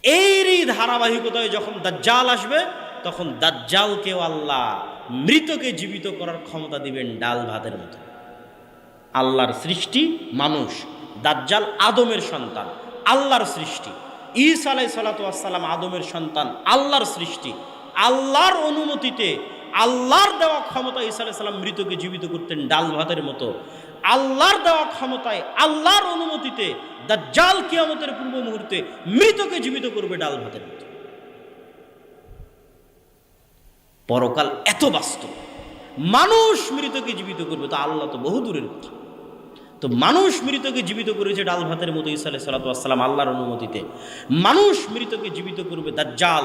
এরই ধারাবাহিকতায় যখন দাজ্জাল আসবে, তখন দাজ্জালকেও আল্লাহ মৃতকে জীবিত করার ক্ষমতা দিবেন ডাল ভাতের মতো। আল্লাহর সৃষ্টি মানুষ, দাজ্জাল আদমের সন্তান, আল্লাহর সৃষ্টি। ঈসা আলাইহিস সালাতু ওয়াস সালাম আদমের সন্তান, আল্লাহর সৃষ্টি। আল্লাহর অনুমতিতে, আল্লাহর দেওয়া ক্ষমতা ঈসা আলাইহিস সালাম মৃতকে জীবিত করতেন ডাল ভাতের মতো। আল্লাহর দেওয়া ক্ষমতায়, আল্লাহর অনুমতিতে দাজ্জাল কিয়ামতের পূর্ব মুহূর্তে মৃতকে জীবিত করবে ডাল ভাতের মতো। পরকাল এত বাস্তব, মানুষ মৃতকে জীবিত করবে, তো আল্লাহ তো বহু দূরের কথা। তো মানুষ মৃতকে জীবিত করেছে ডাল ভাতের মতো ঈসা আলাইহিস সালাতু ওয়াস সালাম আল্লাহর অনুমতিতে। মানুষ মৃতকে জীবিত করবে দাজ্জাল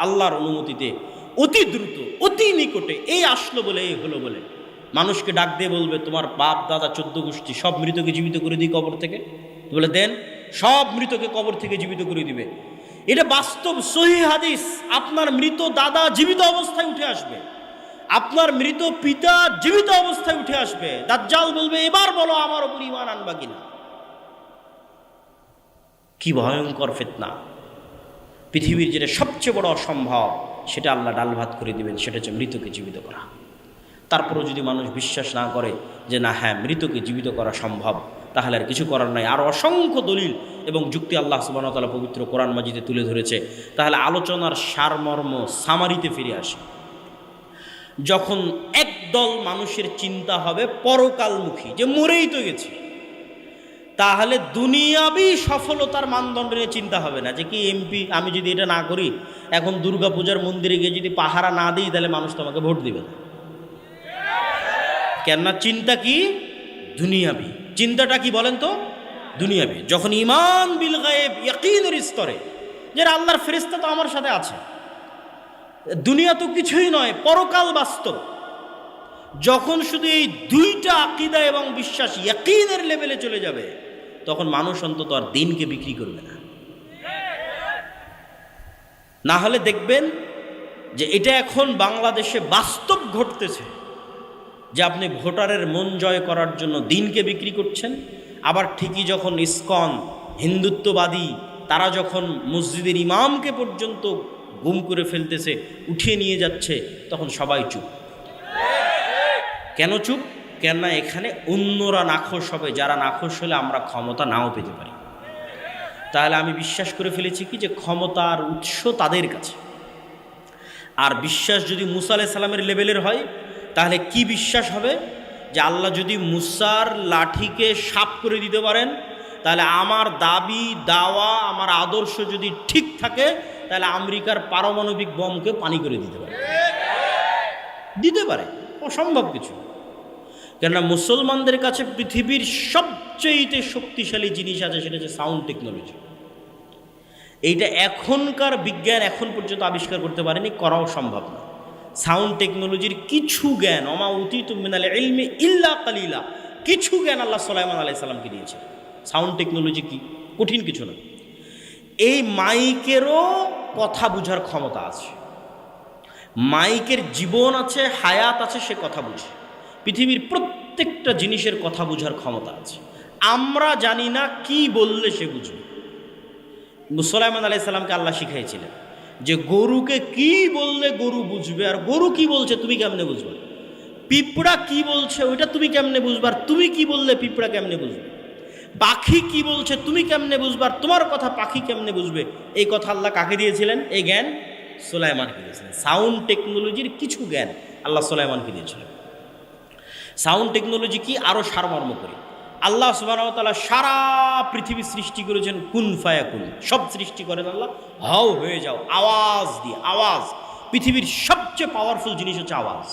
আল্লাহর অনুমতিতে, অতি দ্রুত, অতি নিকটে। এই আসলো বলে, এই হলো বলে মানুষকে ডাক দিয়ে বলবে, তোমার বাপ দাদা 14 গোষ্ঠী সব মৃতকে জীবিত করে দিই কবর থেকে। বলে দেন, সব মৃতকে কবর থেকে জীবিত করে দিবে। এটা বাস্তব সহিহ হাদিস। আপনার মৃত দাদা জীবিত অবস্থায় উঠে আসবে, আপনার মৃত পিতা জীবিত অবস্থায় উঠে আসবে। দাজ্জাল বলবে, এবার বলো আমার উপর ঈমান আনবা কিনা। কি ভয়ঙ্কর ফিতনা! পৃথিবীর যেটা সবচেয়ে বড় অসম্ভব, সেটা আল্লাহ ডাল ভাত করে দিবেন, সেটা হচ্ছে মৃতকে জীবিত করা। তারপরেও যদি মানুষ বিশ্বাস না করে যে না, হ্যাঁ মৃতকে জীবিত করা সম্ভব, তাহলে আর কিছু করার নাই। আর অসংখ্য দলিল এবং যুক্তি আল্লাহ সুবহানাহু ওয়া তাআলা পবিত্র কোরআন মাজিদে তুলে ধরেছে। তাহলে আলোচনার সারমর্ম সামারিতে ফিরে আসে। যখন একদল মানুষের চিন্তা হবে পরকালমুখী, যে মরেই তো গেছে, তাহলে দুনিয়াবি সফলতার মানদণ্ড নিয়ে চিন্তা হবে না। যে কি এমপি, আমি যদি এটা না করি, এখন দুর্গাপূজার মন্দিরে গিয়ে যদি পাহারা না দিই, তাহলে মানুষ তো আমাকে ভোট দিবে না। কেননা চিন্তা কি? দুনিয়াবি। চিন্তাটা কি বলেন তো? দুনিয়াবি। যখন ঈমান বিল গায়ব, ইয়াকিনের স্তরে, যে আল্লাহর ফেরেশতা তো আমার সাথে আছে, দুনিয়া তো কিছুই নয়, পরকাল বাস্তব। যখন শুধু এই দুইটা আকীদা এবং বিশ্বাস ইয়াকিনের লেভেলে চলে যাবে, তখন মানুষ অন্তত আর দিনকে বিক্রি করবে না। না হলে দেখবেন যে এটা এখন বাংলাদেশে বাস্তব ঘটতেছে, যে আপনি ভোটারের মন জয় করার জন্য দিনকে বিক্রি করছেন। আবার ঠিকই যখন ইসকন, হিন্দুত্ববাদী, তারা যখন মসজিদের ইমামকে পর্যন্ত গুম করে ফেলতেছে, উঠিয়ে নিয়ে যাচ্ছে, তখন সবাই চুপ। কেন চুপ? কেননা এখানে অন্যরা নাখোশ হবে, যারা নাখোশ হলে আমরা ক্ষমতা নাও পেতে পারি। তাহলে আমি বিশ্বাস করে ফেলেছি কি, যে ক্ষমতার উৎস তাদের কাছে। আর বিশ্বাস যদি মুসা আলাইহিস সালামের লেভেলের হয়, তাহলে কি বিশ্বাস হবে? যে আল্লাহ যদি মুসার লাঠিকে সাপ করে দিতে পারেন, তাহলে আমার দাবি দাওয়া, আমার আদর্শ যদি ঠিক থাকে, তাহলে আমেরিকার পারমাণবিক বমকে পানি করে দিতে পারে। অসম্ভব কিছু। কেননা মুসলমানদের কাছে পৃথিবীর সবচেয়ে শক্তিশালী জিনিস আছে, সেটা হচ্ছে সাউন্ড টেকনোলজি। এইটা এখনকার বিজ্ঞান এখন পর্যন্ত আবিষ্কার করতে পারেনি, করাও সম্ভব না। সাউন্ড টেকনোলজির কিছু জ্ঞান, ওমা উতীতুম মিনাল ইলমি ইল্লা কালিলা, কিছু জ্ঞান আল্লাহ সুলাইমান আলাইহিস সালামকে দিয়েছে। সাউন্ড টেকনোলজি কি কঠিন কিছু না। এই মাইকেরও কথা বুঝার ক্ষমতা আছে, মাইকের জীবন আছে, হায়াত আছে, সে কথা বুঝে। পৃথিবীর প্রত্যেকটা জিনিসের কথা বুঝার ক্ষমতা আছে। আমরা জানি না কি বললে সে বুঝবে। সুলাইমান আলাইহিস সালামকে আল্লাহ শিখাইছিলেন যে গরুকে কি বললে গরু বুঝবে, আর গরু কি বলছে তুমি কেমনে বুঝবে। পিঁপড়া কি বলছে ওইটা তুমি কেমনে বুঝবে, আর তুমি কি বললে পিঁপড়া কেমনে বুঝবে। পাখি কি বলছে তুমি কেমনে বুঝবে, আর তোমার কথা পাখি কেমনে বুঝবে। এই কথা আল্লাহ কাকে দিয়েছিলেন? এই জ্ঞান সুলাইমানকে দিয়েছিলেন। সাউন্ড টেকনোলজির কিছু জ্ঞান আল্লাহ সুলাইমানকে দিয়েছিলেন। সাউন্ড টেকনোলজি কি, আরও সারমর্ম করি। আল্লাহ সুবহানাহু ওয়া তাআলা সারা পৃথিবী সৃষ্টি করেছেন কুন ফায়াকুন, সব সৃষ্টি করেন আল্লাহ হাও হয়ে যাও, আওয়াজ দিয়ে। আওয়াজ পৃথিবীর সবচেয়ে পাওয়ারফুল জিনিস হচ্ছে আওয়াজ।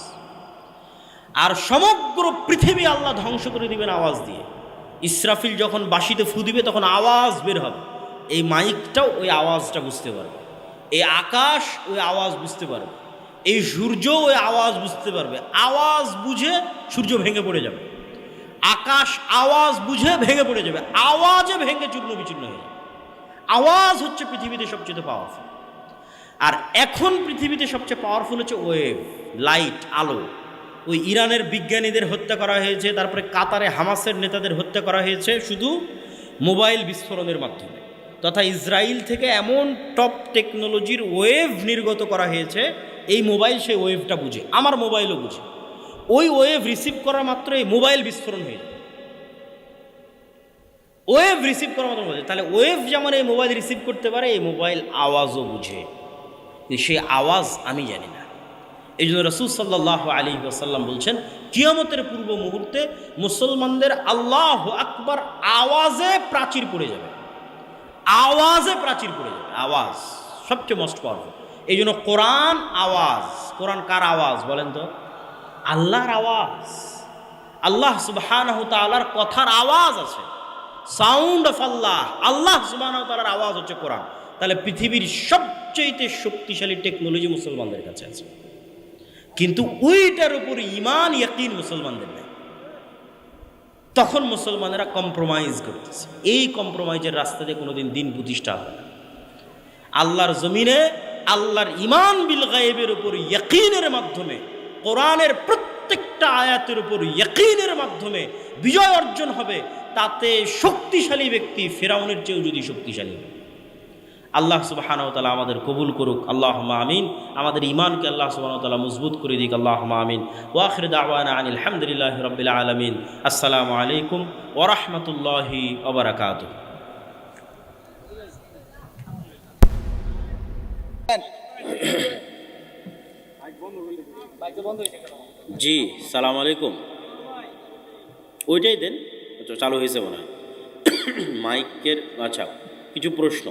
আর সমগ্র পৃথিবী আল্লাহ ধ্বংস করে দিবেন আওয়াজ দিয়ে। ইসরাফিল যখন বাঁশিতে ফু দিবে, তখন আওয়াজ বের হবে। এই মাইকটাও ওই আওয়াজটা বুঝতে পারবে, এই আকাশ ওই আওয়াজ বুঝতে পারবে, এই সূর্য ওই আওয়াজ বুঝতে পারবে। আওয়াজ বুঝে সূর্য ভেঙে পড়ে যাবে, আকাশ আওয়াজ বুঝে ভেঙে পড়ে যাবে, আওয়াজে ভেঙে চূর্ণ বিচূর্ণ হয়ে যাবে। আওয়াজ হচ্ছে পৃথিবীতে সবচেয়ে পাওয়ারফুল। আর এখন পৃথিবীতে সবচেয়ে পাওয়ারফুল হচ্ছে ওয়েভ, লাইট, আলো। ওই ইরানের বিজ্ঞানীদের হত্যা করা হয়েছে, তারপরে কাতারে হামাসের নেতাদের হত্যা করা হয়েছে শুধু মোবাইল বিস্ফোরণের মাধ্যমে। তথা ইসরায়েল থেকে এমন টপ টেকনোলজির ওয়েভ নির্গত করা হয়েছে, এই মোবাইল সেই ওয়েভটা বুঝে, আমার মোবাইলও বুঝে। ওই ওয়েভ রিসিভ করা মাত্রই মোবাইল বিস্ফোরণ হয়ে যায়। ওয়েভ রিসিভ করার মতো বোঝে। তাহলে ওয়েভ যেমন এই মোবাইল রিসিভ করতে পারে, এই মোবাইল আওয়াজও বুঝে, সে আওয়াজ আমি জানি না। এই জন্য রাসূল সাল্লাল্লাহু আলাইহি ওয়াসাল্লাম বলছেন, কিয়ামতের পূর্ব মুহূর্তে মুসলমানদের আল্লাহু আকবার আওয়াজে প্রাচীর পড়ে যাবে, আওয়াজে প্রাচীর পড়ে যাবে। আওয়াজ সবচেয়ে মোস্ট পাওয়ারফুল। এই জন্য কোরআন আওয়াজ। কোরআন কার আওয়াজ বলেন তো? আল্লাহর আওয়াজ। আল্লাহ সুবহানাহু ওয়া তাআলার কথার আওয়াজ আছে, সাউন্ড অফ আল্লাহ। আল্লাহ সুবহানাহু ওয়া তাআলার আওয়াজ হচ্ছে কোরআন। তাহলে পৃথিবীর সবচেয়ে শক্তিশালী টেকনোলজি মুসলমানদের কাছে আছে, কিন্তু ওইটার উপর ঈমান ইয়াকিন মুসলমানদের নেই। তখন মুসলমানেরা কম্প্রোমাইজ করতেছে। এই কম্প্রোমাইজের রাস্তা দিয়ে কোনোদিন দিন প্রতিষ্ঠা হবে না। আল্লাহর জমিনে আল্লাহর ঈমান বিল গায়বের উপর ইয়াকিনের মাধ্যমে, কোরআনের প্রত্যেকটা আয়াতের উপর ইয়াকিনের মাধ্যমে বিজয় অর্জন হবে। তাতে শক্তিশালী ব্যক্তি ফিরআউনের চেয়েও যদি শক্তিশালী হয়। আল্লাহ সুবহানাহু ওয়া তাআলা আমাদের কবুল করুক, আল্লাহুম্মা আমিন। আমাদের ঈমানকে আল্লাহ সুবহানাহু ওয়া তাআলা মজবুত করে দিক, আল্লাহুম্মা আমিন। ওয়া আখিরু দাওয়ানা আনিল হামদুলিল্লাহি রাব্বিল আলামিন। আসসালামু আলাইকুম ওয়া রাহমাতুল্লাহি ওয়া বারাকাতুহু। জি, সালাম আলাইকুম। ওইটাই দেন, চালু হয়েছে মনে হয় মাইকের। আচ্ছা, কিছু প্রশ্ন।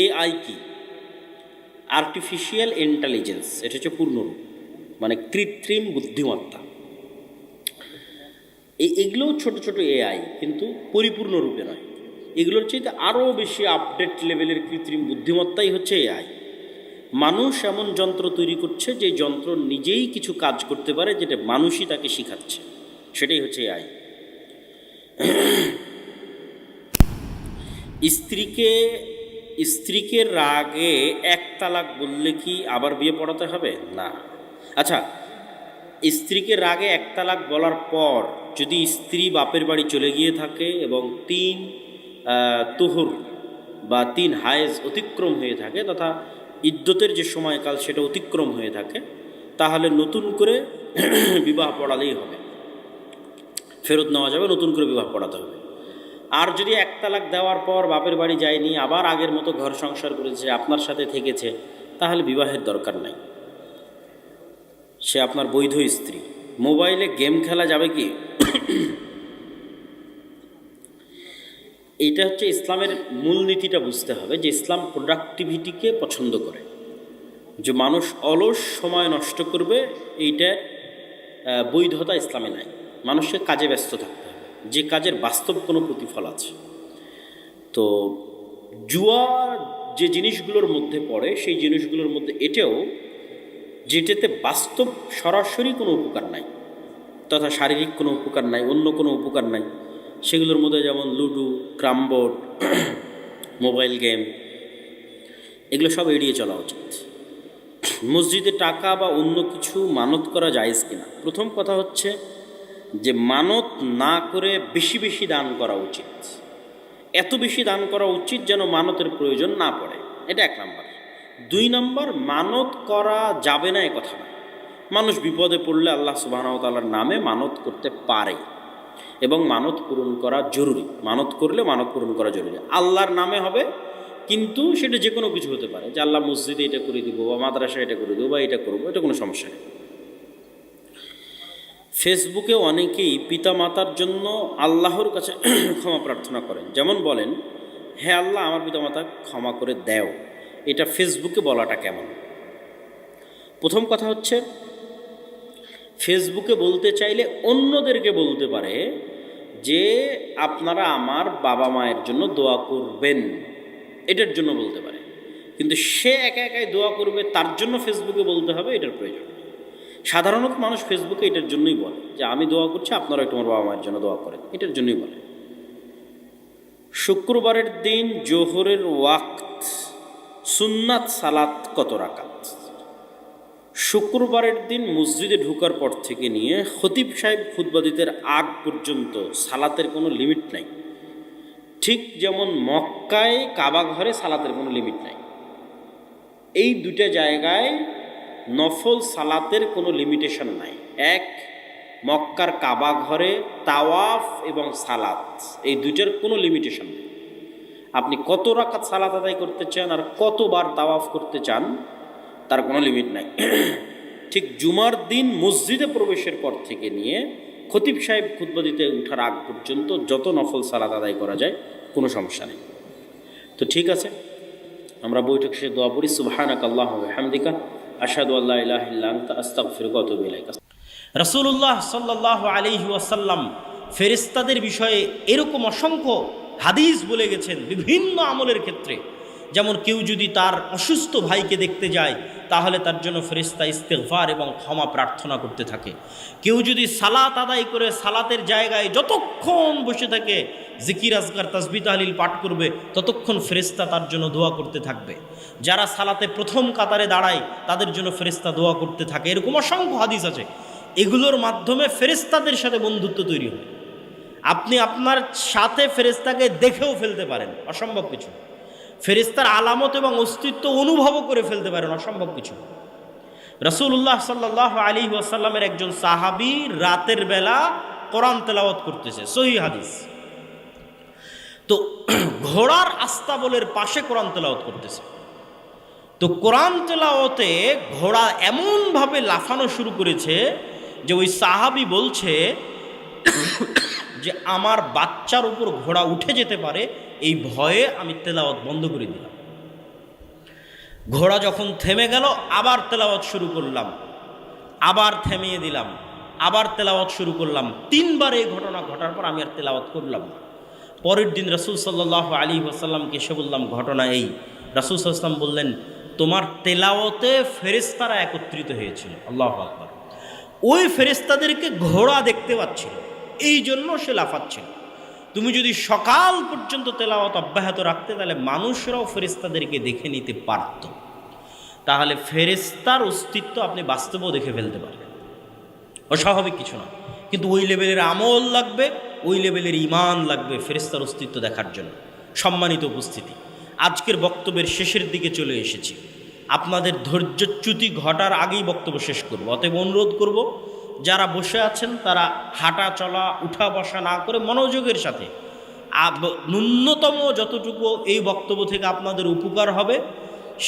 এআই কি? আর্টিফিশিয়াল ইন্টেলিজেন্স, এটা হচ্ছে পূর্ণরূপ, মানে কৃত্রিম বুদ্ধিমত্তা। এগুলোও ছোট ছোট এআই, কিন্তু পরিপূর্ণ রূপে নয়। এগুলোর চাইতে আরও বেশি আপডেট লেভেলের কৃত্রিম বুদ্ধিমত্তাই হচ্ছে এআই। মানুষ এমন যন্ত্র তৈরি করছে যে যন্ত্র নিজেই কিছু কাজ করতে পারে, যেটা মানুষই তাকে শিখাচ্ছে, সেটাই হচ্ছে এআই। স্ত্রীকে রাগে এক তালাক বললে কি আবার বিয়ে পড়াতে হবে? না। আচ্ছা, স্ত্রীকে রাগে এক তালাক বলার পর যদি স্ত্রী বাপের বাড়ি চলে গিয়ে থাকে এবং 3 তুহুর বা 3 হায়েজ অতিক্রম হয়ে থাকে, তথা ইদ্যতের যে সময়কাল সেটা অতিক্রম হয়ে থাকে, তাহলে নতুন করে বিবাহ পড়ালেই হবে, ফেরত নেওয়া যাবে, নতুন করে বিবাহ পড়াতে হবে। আর যদি এক তালাক দেওয়ার পর বাপের বাড়ি যায়নি, আবার আগের মতো ঘর সংসার করেছে, আপনার সাথে থেকেছে, তাহলে বিবাহের দরকার নাই, সে আপনার বৈধ স্ত্রী। মোবাইলে গেম খেলা যাবে কি? এইটা হচ্ছে ইসলামের মূলনীতিটা বুঝতে হবে, যে ইসলাম প্রোডাক্টিভিটিকে পছন্দ করে, যে মানুষ অলস সময় নষ্ট করবে, এইটার বৈধতা ইসলামে নাই। মানুষকে কাজে ব্যস্ত থাকতে হবে, যে কাজের বাস্তব কোনো প্রতিফল আছে। তো জুয়া যে জিনিসগুলোর মধ্যে পড়ে, সেই জিনিসগুলোর মধ্যে এটাও, যেটাতে বাস্তব সরাসরি কোনো উপকার নাই, তথা শারীরিক কোনো উপকার নাই, অন্য কোনো উপকার নাই, সেগুলোর মধ্যে যেমন লুডো, ক্রামবোর্ড, মোবাইল গেম, এগুলো সব এড়িয়ে চলা উচিত। মসজিদে টাকা বা অন্য কিছু মানত করা জায়েজ কিনা? প্রথম কথা হচ্ছে যে মানত না করে বেশি বেশি দান করা উচিত। এত বেশি দান করা উচিত যেন মানতের প্রয়োজন না পড়ে, এটা 1 নম্বর। 2 নম্বর, মানত করা যাবে না এ কথা না। মানুষ বিপদে পড়লে আল্লাহ সুবহানাহু ওয়া তাআলার নামে মানত করতে পারে এবং মানত পূরণ করা জরুরি। মানত করলে মানত পূরণ করা জরুরি। আল্লাহর নামে হবে, কিন্তু সেটা যে কোনো কিছু হতে পারে, যে আল্লাহ মসজিদে এটা করে দিব, বা মাদ্রাসায় এটা করে দেবো, বা এটা করবো, এটা কোনো সমস্যা নেই। ফেসবুকে অনেকেই পিতামাতার জন্য আল্লাহর কাছে ক্ষমা প্রার্থনা করেন, যেমন বলেন, হে আল্লাহ আমার পিতামাতা ক্ষমা করে দেও। এটা ফেসবুকে বলাটা কেমন? প্রথম কথা হচ্ছে, ফেসবুকে বলতে চাইলে অন্যদেরকে বলতে পারে যে আপনারা আমার বাবা মায়ের জন্য দোয়া করবেন, এটার জন্য বলতে পারে, কিন্তু সে একা একাই দোয়া করবে তার জন্য ফেসবুকে বলতে হবে, এটার প্রয়োজন। সাধারণত মানুষ ফেসবুকে এটার জন্যই বলে যে আমি দোয়া করছি, আপনারা একটু আমার বাবা মায়ের জন্য দোয়া করেন, এটার জন্যই বলে। শুক্রবারের দিন জোহরের ওয়াক্ত সুন্নাত সালাত কত রাকাত? শুক্রবারের দিন মসজিদে ঢোকার পর থেকে নিয়ে খতিব সাহেব খুতবা দিতে আগ পর্যন্ত সালাতের কোনো লিমিট নাই। ঠিক যেমন মক্কায় কাবা ঘরে সালাতের কোনো লিমিট নাই, এই দুটা জায়গায় নফল সালাতের কোনো লিমিটেশন নাই। এক, মক্কার কাবা ঘরে তাওয়াফ এবং সালাত, এই দুইটার কোনো লিমিটেশন নেই। আপনি কত রাকাত সালাত আদায় করতে চান আর কতবার তাওয়াফ করতে চান তার কোনো লিমিট নাই। ঠিক জুমার দিন মসজিদে প্রবেশের পর থেকে নিয়ে খতিব সাহেব খুতবা দিতে উঠার আগ পর্যন্ত যত নফল সালাত আদায় করা যায়, কোনো সমস্যা নেই। তো ঠিক আছে, আমরা বৈঠক শেষে দোয়া পড়ি। সুবহানাকাল্লাহু ওয়া বিহামদিকা আশহাদু আল্লা ইলাহা ইল্লা আনতা আস্তাগফিরুকা ওয়া আতুবু ইলাইক। রাসূলুল্লাহ সাল্লাল্লাহু আলাইহি ওয়াসাল্লাম ফেরেশতাদের বিষয়ে এরকম অসংখ্য হাদিস বলে গেছেন বিভিন্ন আমলের ক্ষেত্রে। যেমন কেউ যদি তার অসুস্থ ভাইকে দেখতে যায় তাহলে তার জন্য ফেরেশতা ইস্তেগফার এবং ক্ষমা প্রার্থনা করতে থাকে। কেউ যদি সালাত আদায় করে সালাতের জায়গায় যতক্ষণ বসে থাকে জিকির আজকার তাসবিহ তাহলিল পাঠ করবে, ততক্ষণ ফেরেশতা তার জন্য দোয়া করতে থাকবে। যারা সালাতে প্রথম কাতারে দাঁড়ায় তাদের জন্য ফেরেশতা দোয়া করতে থাকে। এরকম অসংখ্য হাদিস আছে। এগুলোর মাধ্যমে ফেরেশতাদের সাথে বন্ধুত্ব তৈরি হয়। আপনি আপনার সাথে ফেরেশতাকে দেখেও ফেলতে পারেন, অসম্ভব কিছু। ফেরেশতার আলামত এবং অস্তিত্ব অনুভবও করে ফেলতে পারেন, অসম্ভব কিছু। রাসূলুল্লাহ সাল্লাল্লাহু আলাইহি ওয়াসাল্লামের একজন সাহাবী রাতের বেলা কোরআন তেলাওয়াত করতেছে, সহিহ হাদিস। তো ঘোড়ার আস্তাবলের পাশে কোরআন তেলাওয়াত করতেছে। তো কোরআন তেলাওয়াতে ঘোড়া এমনভাবে লাফানো শুরু করেছে যে ওই সাহাবী বলছে যে আমার বাচ্চার উপর ঘোড়া উঠে যেতে পারে, এই ভয়ে আমি তেলাওয়াত বন্ধ করে দিলাম। ঘোড়া যখন থেমে গেল আবার তেলাওয়াত শুরু করলাম, আবার থামিয়ে দিলাম, আবার তেলাওয়াত শুরু করলাম। 3 বার এই ঘটনা ঘটার পর আমি আর তেলাওয়াত করলাম না। পরের দিন রাসূল সাল্লাল্লাহু আলাইহি ওয়াসাল্লামকে এসে বললাম ঘটনা এই। রাসূল সাল্লাল্লাহু আলাইহি ওয়াসাল্লাম বললেন, তোমার তেলাওয়াতে ফেরেশতারা একত্রিত হয়েছিল। আল্লাহু আকবার। ওই ফেরেশতাদেরকে ঘোড়া দেখতে পাচ্ছিল, এই জন্য সে লাফাচ্ছিল। তুমি যদি সকাল পর্যন্ত তেলাওয়াত অব্যাহত রাখতে তাহলে মানুষরাও ফেরেশতাদেরকে দেখে নিতে পারত। তাহলে ফেরেশতার অস্তিত্ব আপনি বাস্তবেও দেখে ফেলতে পারবেন, অস্বাভাবিক কিছু না। কিন্তু ওই লেভেলের আমল লাগবে, ওই লেভেলের ঈমান লাগবে ফেরেশতার অস্তিত্ব দেখার জন্য। সম্মানিত উপস্থিতি, আজকের বক্তব্যের শেষের দিকে চলে এসেছি। আপনাদের ধৈর্যচ্যুতি ঘটার আগেই বক্তব্য শেষ করব। অতএব অনুরোধ করব, যারা বসে আছেন তারা হাঁটা চলা উঠা বসা না করে মনোযোগের সাথে ন্যূনতম যতটুকু এই বক্তব্য থেকে আপনাদের উপকার হবে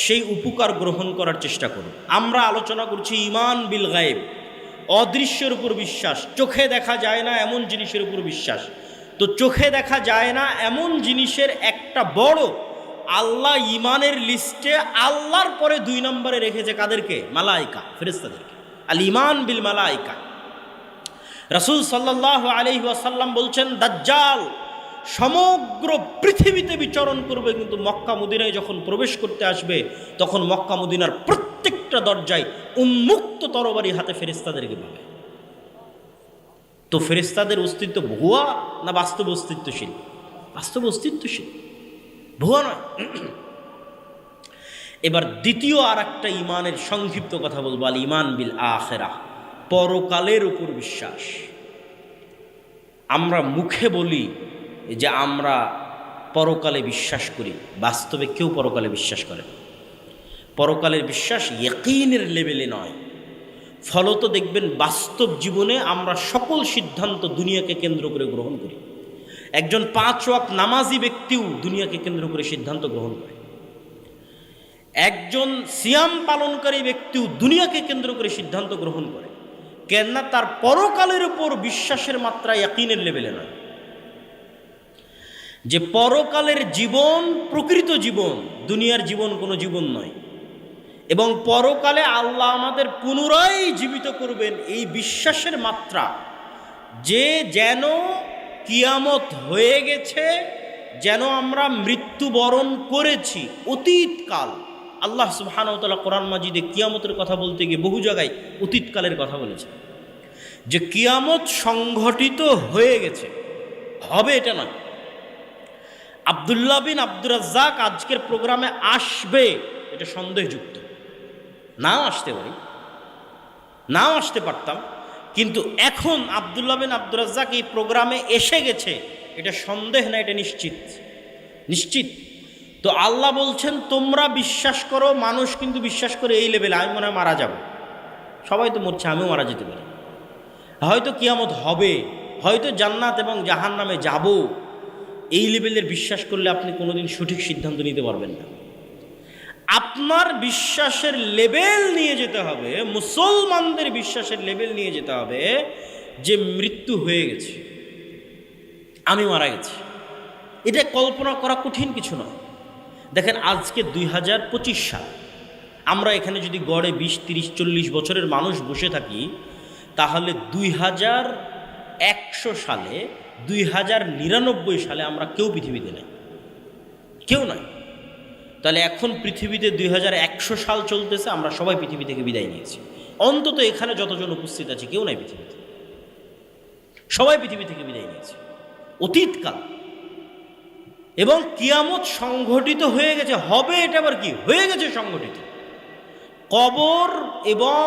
সেই উপকার গ্রহণ করার চেষ্টা করুন। আমরা আলোচনা করছি ঈমান বিল গায়েব, অদৃশ্যের উপর বিশ্বাস। চোখে দেখা যায় না এমন জিনিসের উপর বিশ্বাস। তো চোখে দেখা যায় না এমন জিনিসের একটা বড় আল্লাহ ঈমানের লিস্টে আল্লাহর পরে 2 নম্বরে রেখেছে কাদেরকে? মালায়েকা, ফেরেশতাদেরকে। আল ঈমান বিল মালায়েকা। রাসূল সাল্লাল্লাহু আলাইহি ওয়াসাল্লাম বলছেন, দাজ্জাল সমগ্র পৃথিবীতে বিচরণ করবে, কিন্তু মক্কা মদিনায় যখন প্রবেশ করতে আসবে তখন মক্কা মদিনার প্রত্যেকটা দরজায় উন্মুক্ত তরবারি হাতে ফেরেশতাদেরকে পাবে। তো ফেরেশতাদের অস্তিত্ব ভুয়া না বাস্তব অস্তিত্বশীল? বাস্তব অস্তিত্বশীল, ভুয়া নয়। এবার দ্বিতীয় আর একটা ঈমানের সংক্ষিপ্ত কথা বলবো, আল ঈমান বিল আখিরাহ, পরকালের উপর বিশ্বাস। আমরা মুখে বলি যে আমরা পরকালে বিশ্বাস করি, বাস্তবে কেউ পরকালে বিশ্বাস করে না। পরকালের বিশ্বাস ইয়াকিনের লেভেলে নয়। ফলত দেখবেন বাস্তব জীবনে আমরা সকল সিদ্ধান্ত দুনিয়াকে কেন্দ্র করে গ্রহণ করি। একজন 5 ওয়াক্ত নামাজি ব্যক্তিও দুনিয়াকে কেন্দ্র করে সিদ্ধান্ত গ্রহণ করে। একজন সিয়াম পালনকারী ব্যক্তিও দুনিয়াকে কেন্দ্র করে সিদ্ধান্ত গ্রহণ করে। কেননা তার পরকালের উপর বিশ্বাসের মাত্রা ইয়াকিনের লেভেলে নয়। যে পরকালের জীবন প্রকৃত জীবন, দুনিয়ার জীবন কোনো জীবন নয়, এবং পরকালে আল্লাহ আমাদের পুনরায় জীবিত করবেন, এই বিশ্বাসের মাত্রা যে যেন কিয়ামত হয়ে গেছে, যেন আমরা মৃত্যুবরণ করেছি অতীতকাল। আল্লাহ সুবহানাহু ওয়া তাআলা কোরআন মাজিদে কিয়ামতের কথা বলতে গিয়ে বহু জায়গায় অতীতকালের কথা বলেছে, যে কিয়ামত সংঘটিত হয়ে গেছে, হবে এটা না। আব্দুল্লাহ বিন আব্দুর রাজ্জাক আজকের প্রোগ্রামে আসবে এটা সন্দেহযুক্ত। নাও আসতে পারি, নাও আসতে পারতাম, কিন্তু এখন আব্দুল্লাহ বিন আব্দুর রাজ্জাক এই প্রোগ্রামে এসে গেছে, এটা সন্দেহ না, এটা নিশ্চিত, নিশ্চিত। তো আল্লাহ বলছেন তোমরা বিশ্বাস করো। মানুষ কিন্তু বিশ্বাস করে এই লেভেলে, আমি মনে হয় মারা যাব, সবাই তো মরছে, আমিও মারা যেতে পারি, হয়তো কিয়ামত হবে, হয়তো জান্নাত এবং জাহান্নামে যাব, এই লেভেলের বিশ্বাস করলে আপনি কোনোদিন সঠিক সিদ্ধান্ত নিতে পারবেন না। আপনার বিশ্বাসের লেভেল নিয়ে যেতে হবে, মুসলমানদের বিশ্বাসের লেভেল নিয়ে যেতে হবে যে মৃত্যু হয়ে গেছে, আমি মারা গেছি। এটা কল্পনা করা কঠিন কিছু নয়। দেখেন আজকে 2025 সাল, আমরা এখানে যদি গড়ে 20, 30, 40 বছরের মানুষ বসে থাকি, তাহলে 2100 সালে, 2099 সালে আমরা কেউ পৃথিবীতে নেই, কেউ নয়। তাহলে এখন পৃথিবীতে 2100 সাল চলতেছে, আমরা সবাই পৃথিবী থেকে বিদায় নিয়েছি। অন্তত এখানে যতজন উপস্থিত আছে কেউ নাই পৃথিবীতে, সবাই পৃথিবী থেকে বিদায় নিয়েছে অতীতকাল। এবং কিয়ামত সংঘটিত হয়ে গেছে, হবে, এটা আবার কি হয়ে গেছে সংঘটিত। কবর এবং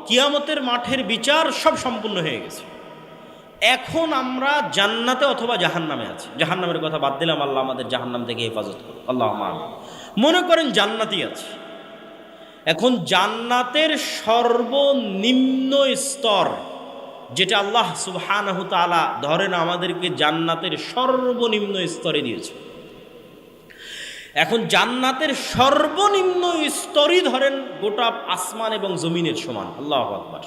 কিয়ামতের মাঠের বিচার সব সম্পূর্ণ হয়ে গেছে। এখন আমরা জান্নাতে অথবা জাহান্নামে আছি। জাহান্নামের কথা বাদ দিলাম, আল্লাহ আমাদের জাহান্নাম থেকে হেফাজত করুন, আল্লাহুম্মা আমিন। মনে করেন জান্নাতি আছে, এখন জান্নাতের সর্বনিম্ন স্তর যেটা আল্লাহ সুবহানাহু তাআলা ধরেন আমাদেরকে জান্নাতের সর্বনিম্ন স্তরে দিয়েছে। এখন জান্নাতের সর্বনিম্ন স্তরই ধরেন গোটা আসমান এবং জমিনের সমান, আল্লাহু আকবার।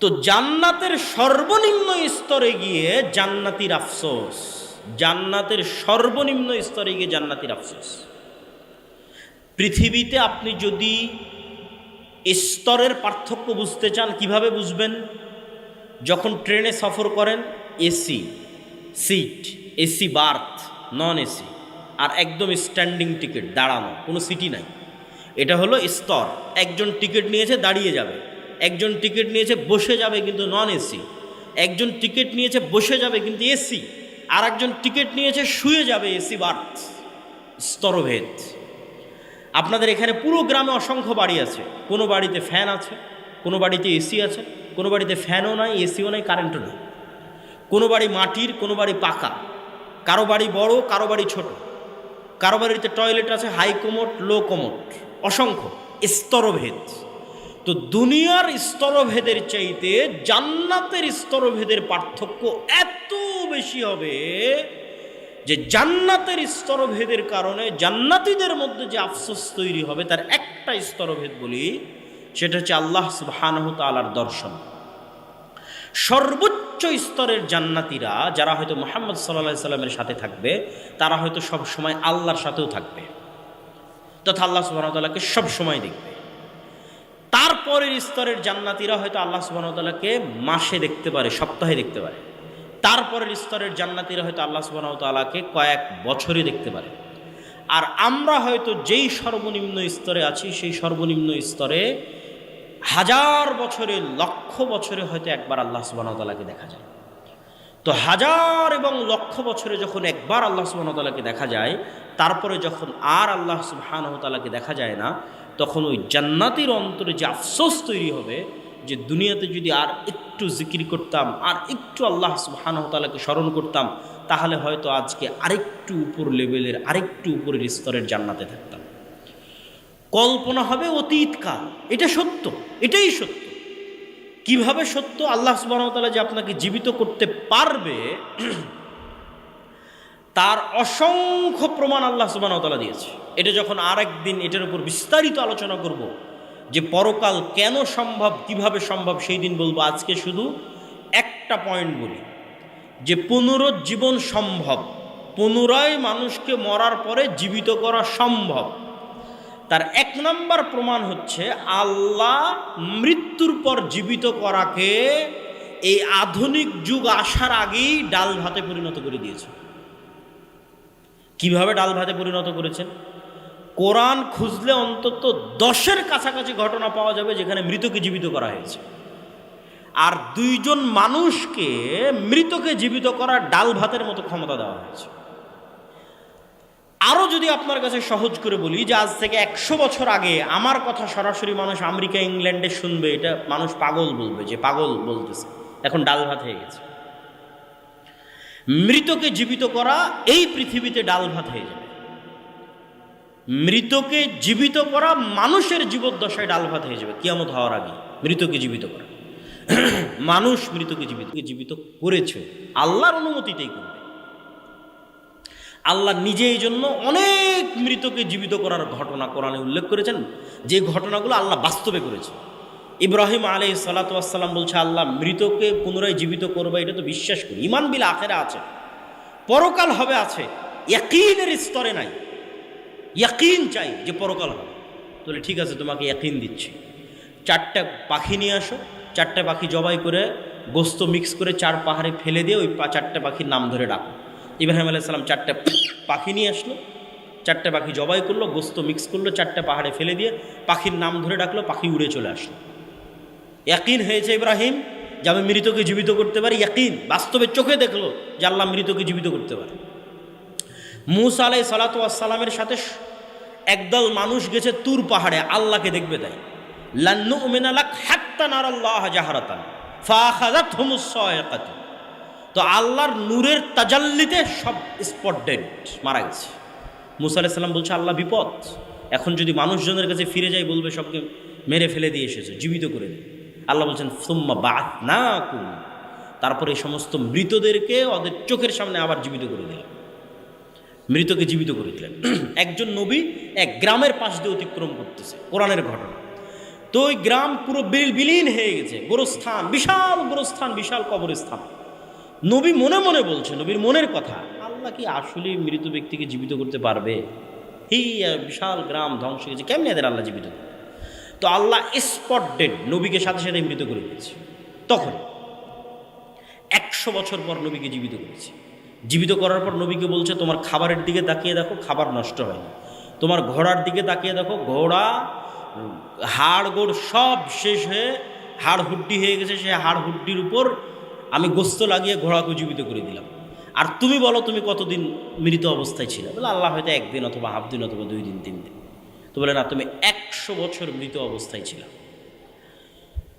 তো জান্নাতের সর্বনিম্ন স্তরে গিয়ে জান্নাতীর আফসোস, জান্নাতের সর্বনিম্ন স্তরে গিয়ে জান্নাতীর আফসোস। পৃথিবীতে আপনি যদি স্তরের পার্থক্য বুঝতে চান, কিভাবে বুঝবেন? যখন ট্রেনে সফর করেন, AC seat, AC berth, non AC, আর একদম স্ট্যান্ডিং টিকিট, দাঁড়ানো, কোনো সিটি নাই, এটা হলো স্তর। একজন টিকিট নিয়েছে দাঁড়িয়ে যাবে, একজন টিকিট নিয়েছে বসে যাবে কিন্তু নন এসি, একজন টিকিট নিয়েছে বসে যাবে কিন্তু এসি, আর একজন টিকিট নিয়েছে শুয়ে যাবে, এসি বার্থ, স্তরভেদ। আপনাদের এখানে পুরো গ্রামে অসংখ্য বাড়ি আছে, কোনো বাড়িতে ফ্যান আছে, কোনো বাড়িতে এসি আছে, কোনো বাড়িতে ফ্যানও নাই, এসিও নাই, কারেন্টও নেই, কোনো বাড়ি মাটির, কোনো বাড়ি পাকা, কারো বাড়ি বড়, কারো বাড়ি ছোট, কারো বাড়িতে টয়লেট আছে, হাই কোমোট, লো কোমোট, অসংখ্য স্তরভেদ। তো দুনিয়ার স্তরভেদের চাইতে জান্নাতের স্তরভেদের পার্থক্য এত বেশি হবে যে জান্নাতের স্তরভেদের কারণে জান্নাতীদের মধ্যে যে আফসোস তৈরি হবে তার একটা স্তরভেদ বলি, সেটা হচ্ছে আল্লাহ সুবহানাহু তাআলার দর্শন। সর্বোচ্চ স্তরের জান্নাতীরা যারা হয়তো মুহাম্মদ সাল্লাল্লাহু আলাইহি সাল্লামের সাথে থাকবে, তারা হয়তো সব সময় আল্লাহর সাথেও থাকবে, তথা আল্লাহ সুবহানাহু তাআলাকে সব সময় দেখবে। তারপরের স্তরের জান্নাতীরা হয়তো আল্লাহ সুবহানাহু তাআলাকে মাসে দেখতে পারে, সপ্তাহে দেখতে পারে। তারপরের স্তরের জান্নাতীরা হয়তো আল্লাহ সুবহানাহু তাআলাকে কয়েক বছরে দেখতে পারে। আর আমরা হয়তো যেই সর্বনিম্ন স্তরে আছি, সেই সর্বনিম্ন স্তরে হাজার বছরে, লক্ষ বছরে হয়তো একবার আল্লাহ সুবহানাহু তাআলাকে দেখা যায়। তো হাজার এবং লক্ষ বছরে যখন একবার আল্লাহ সুবহানাহু তাআলাকে দেখা যায়, তারপরে যখন আর আল্লাহ সুবহানাহু তাআলাকে দেখা যায় না, তখন ওই জান্নাতীর অন্তরে যে আফসোস তৈরি হবে যে দুনিয়াতে যদি আর একটু জিকির করতাম, আর একটু আল্লাহ সুবহানাহু তাআলাকে স্মরণ করতাম, তাহলে হয়তো আজকে আরেকটু উপর লেভেলের, আরেকটু উপরের স্তরের জান্নাতে থাকতাম। কল্পনা হবে অতীতকাল, এটা সত্য, এটাই সত্য। কিভাবে সত্য? আল্লাহ সুবহানাহু তাআলা যে আপনাকে জীবিত করতে পারবে তার অসংখ্য প্রমাণ আল্লাহ সুবহানাহু তাআলা দিয়েছে। এটা যখন আরেকদিন এটার উপর বিস্তারিত আলোচনা করব যে পরকাল কেন সম্ভব, কিভাবে সম্ভব, সেই দিন বলবো। আজকে শুধু একটা পয়েন্ট বলি যে পুনরুজ্জীবন সম্ভব, পুনরায় মানুষকে মরার পরে জীবিত করা সম্ভব। তার এক নম্বর প্রমাণ হচ্ছে আল্লাহ মৃত্যুর পর জীবিত করাকে এই আধুনিক যুগ আসার আগেই ডাল ভাতে পরিণত করে দিয়েছে। কিভাবে ডাল ভাতে পরিণত করেছেন? কোরআন খুঁজলে অন্তত 10-এর কাছাকাছি ঘটনা পাওয়া যাবে যেখানে মৃতকে জীবিত করা হয়েছে, আর 2 জন মানুষকে মৃতকে জীবিত করার ডাল ভাতের মতো ক্ষমতা দেওয়া হয়েছে। আরও যদি আপনার কাছে সহজ করে বলি যে আজ থেকে 100 বছর আগে আমার কথা সরাসরি মানুষ আমেরিকা, ইংল্যান্ডে শুনবে, এটা মানুষ পাগল বলবে, যে পাগল বলতেছে, এখন ডাল ভাত হয়ে গেছে। মৃতকে জীবিত করা এই পৃথিবীতে ডাল ভাত হয়ে যাবে। মৃতকে জীবিত করা মানুষের জীবদ্দশায় ডাল ভাত হয়ে যাবে কিয়ামত হওয়ার আগে। মৃতকে জীবিত করা, মানুষ মৃতকে জীবিত করেছে আল্লাহর অনুমতিতেই করবে। আল্লাহ নিজে এই জন্য অনেক মৃতকে জীবিত করার ঘটনা কোরআনে উল্লেখ করেছেন, যে ঘটনাগুলো আল্লাহ বাস্তবে করেছে। ইব্রাহিম আলাইহিস সালাতু ওয়াস সালাম বলছে, আল্লাহ মৃতকে পুনরায় জীবিত করবে, এটা তো বিশ্বাস করি, ঈমান বিল আখিরা আছে, পরকাল হবে আছে, ইয়াকিনের স্তরে নাই, ইয়াকিন চাই যে পরকাল হবে। তাহলে ঠিক আছে, তোমাকে ইয়াকিন দিচ্ছি, 4টা পাখি নিয়ে আসো, 4টা পাখি জবাই করে গোস্ত মিক্স করে 4 পাহাড়ে ফেলে দিয়ে ওই 4টা পাখির নাম ধরে ডাকো। ইব্রাহিম আলাইহিস সালাম 4টা পাখি নিয়ে আসলো, 4টা পাখি জবাই করলো, গোস্ত মিক্স করলো, 4টা পাহাড়ে ফেলে দিয়ে পাখির নাম ধরে ডাকলো, পাখি উড়ে চলে আসলো। ইয়াকিন হয়েছে ইব্রাহিম যে আমি মৃতকে জীবিত করতে পারি, ইয়াকিন বাস্তবে চোখে দেখলো যে আল্লাহ মৃতকে জীবিত করতে পারে। মূসা আলাইহিস সালাতু ওয়াস সালামের সাথে একদল মানুষ গেছে তুর পাহাড়ে, আল্লাহকে দেখবে তাই। লান নুমিনা লাক হাত্তা নারাল্লাহ জাহরাতান ফাআখাযাতহুমুস সায়কাতু। তো আল্লাহর নূরের তাজাল্লিতে সব স্পট ডেড, মারা গেছে। মূসা আলাইহিস সালাম বলছে, আল্লাহ বিপদ, এখন যদি মানুষজনের কাছে ফিরে যাই বলবে সবকে মেরে ফেলে দিয়ে এসেছে, জীবিত করে দেয়। আল্লাহ বলছেন সুম্মা বা'আথনাকুম, তারপরে এই সমস্ত মৃতদেরকে ওদের চোখের সামনে আবার জীবিত করে দিলেন, মৃতকে জীবিত করে দিলেন। একজন নবী এক গ্রামের পাশ দিয়ে অতিক্রম করতেছে, কোরআনের ঘটনা। তো ওই গ্রাম পুরো বিলীন হয়ে গেছে, গোরস্থান, বিশাল গোরস্থান, বিশাল কবরস্থান। নবী মনে মনে বলছে, নবীর মনের কথা, আল্লাহ কি আসলে মৃত ব্যক্তিকে জীবিত করতে পারবে? এই বিশাল গ্রাম ধ্বংস হয়ে গেছে, কেমনি এদের আল্লাহ জীবিত করবে? তো আল্লাহ স্পট ডেড নবীকে সাথে সাথে মৃত করে দিয়েছে। তখন 100 বছর পর নবীকে জীবিত করেছে। জীবিত করার পর নবীকে বলছে, তোমার খাবারের দিকে তাকিয়ে দেখো, খাবার নষ্ট হয় না। তোমার ঘোড়ার দিকে তাকিয়ে দেখো, ঘোড়া হাড় গোড় সব শেষ হয়ে হাড় হুড্ডি হয়ে গেছে, সে হাড় হুড্ডির উপর আমি গোস্ত লাগিয়ে ঘোড়াকে জীবিত করে দিলাম। আর তুমি বলো তুমি কতদিন মৃত অবস্থায় ছিলে? বলে আল্লাহ হয়তো 1 দিন অথবা হাফ দিন অথবা 2 দিন 3 দিন। তো বলে না, তুমি 100 বছর মৃত অবস্থায় ছিল।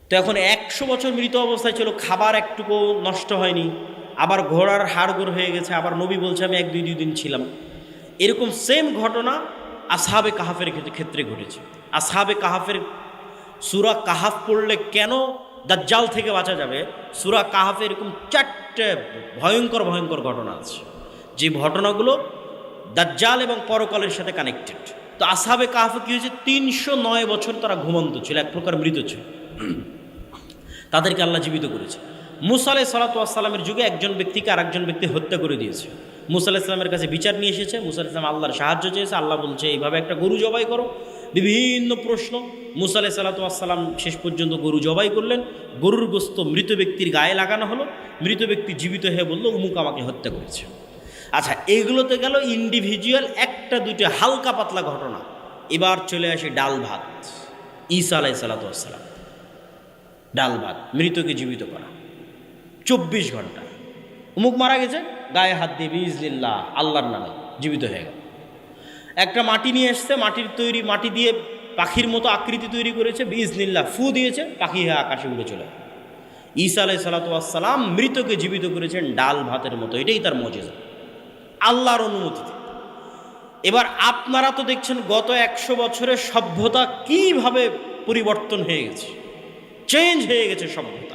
তো এখন 100 বছর মৃত অবস্থায় ছিল, খাবার একটুকু নষ্ট হয়নি, আবার ঘোড়ার হাড়গোড় হয়ে গেছে, আবার নবী বলছে আমি 1-2 দিন ছিলাম। এরকম সেম ঘটনা আসহাবে কাহাফের ক্ষেত্রে ঘটেছে। আসহাবে কাহাফের সূরা কাহাফ পড়লে কেন দাজ্জাল থেকে বাঁচা যাবে, সূরা কাহাফে এরকম 4টে ভয়ঙ্কর ভয়ঙ্কর ঘটনা আছে, যে ঘটনাগুলো দাজ্জাল এবং পরকালের সাথে কানেক্টেড। তো আসহাবে কাহাফে কী হয়েছে, 309 বছর তারা ঘুমন্ত ছিল, এক প্রকার মৃত ছিল, তাদেরকে আল্লাহ জীবিত করেছে। মূসা আলাইহিস সালাতু ওয়াস সালামের যুগে একজন ব্যক্তিকে আরেকজন ব্যক্তি হত্যা করে দিয়েছে। মূসা আলাইহিস সালামের কাছে বিচার নিয়ে এসেছে, মূসা আলাইহিস সালাম আল্লাহর সাহায্য চেয়েছে, আল্লাহ বলছে এইভাবে একটা গরু জবাই করো। বিভিন্ন প্রশ্ন, মূসা আলাইহিস সালাতু ওয়াস সালাম শেষ পর্যন্ত গরু জবাই করলেন, গরুর গোস্ত মৃত ব্যক্তির গায়ে লাগানো হলো, মৃত ব্যক্তি জীবিত হয়ে বলল উমুক আমাকে হত্যা করেছে। আচ্ছা, এগুলোতে গেল ইন্ডিভিজুয়াল 1-2 হালকা পাতলা ঘটনা। এবার চলে আসে ডাল ভাত। ঈসা আলাইহিস সালাতু ওয়াস সালাম, ডাল ভাত, মৃতকে জীবিত করা, 24 ঘন্টা। উমুক মারা গেছে, গায়ে হাত দিয়ে বিইজনিল্লাহ আল্লাহর নামে জীবিত হয়ে গেল। একটা মাটি নিয়ে এসছে, মাটির তৈরি, মাটি দিয়ে পাখির মতো আকৃতি তৈরি করেছে, বিইজনিল্লাহ ফু দিয়েছে, পাখি হয়ে আকাশে উড়ে চলে। ঈসা আলাইহিস সালাতু ওয়াস সালাম মৃতকে জীবিত করেছেন ডাল ভাতের মতো, এটাই তার মুজিজা, আল্লাহর অনুমতিতে। এবার আপনারা তো দেখছেন গত 100 বছরের সভ্যতা কিভাবে পরিবর্তন হয়ে গেছে, চেঞ্জ হয়ে গেছে সভ্যতা।